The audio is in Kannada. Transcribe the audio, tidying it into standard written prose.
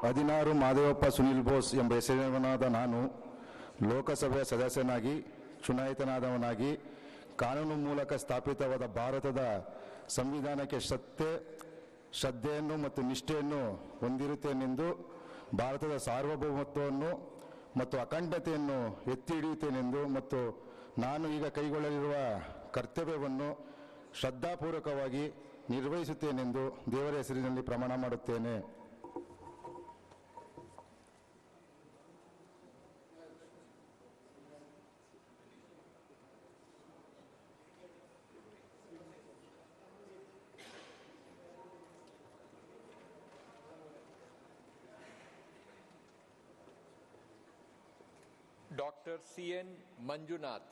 16 ಮಾದೇವಪ್ಪ ಸುನಿಲ್ ಬೋಸ್ ಎಂಬ ಹೆಸರಿನವನಾದ ನಾನು ಲೋಕಸಭೆಯ ಸದಸ್ಯನಾಗಿ ಚುನಾಯಿತನಾದವನಾಗಿ ಕಾನೂನು ಮೂಲಕ ಸ್ಥಾಪಿತವಾದ ಭಾರತದ ಸಂವಿಧಾನಕ್ಕೆ ಶ್ರದ್ಧೆಯನ್ನು ಮತ್ತು ನಿಷ್ಠೆಯನ್ನು ಹೊಂದಿರುತ್ತೇನೆಂದು ಭಾರತದ ಸಾರ್ವಭೌಮತ್ವವನ್ನು ಮತ್ತು ಅಖಂಡತೆಯನ್ನು ಎತ್ತಿ ಹಿಡಿಯುತ್ತೇನೆಂದು ಮತ್ತು ನಾನು ಈಗ ಕೈಗೊಳ್ಳಲಿರುವ ಕರ್ತವ್ಯವನ್ನು ಶ್ರದ್ಧಾಪೂರ್ವಕವಾಗಿ ನಿರ್ವಹಿಸುತ್ತೇನೆಂದು ದೇವರ ಹೆಸರಿನಲ್ಲಿ ಪ್ರಮಾಣ ಮಾಡುತ್ತೇನೆ. Dr. C.N. Manjunath.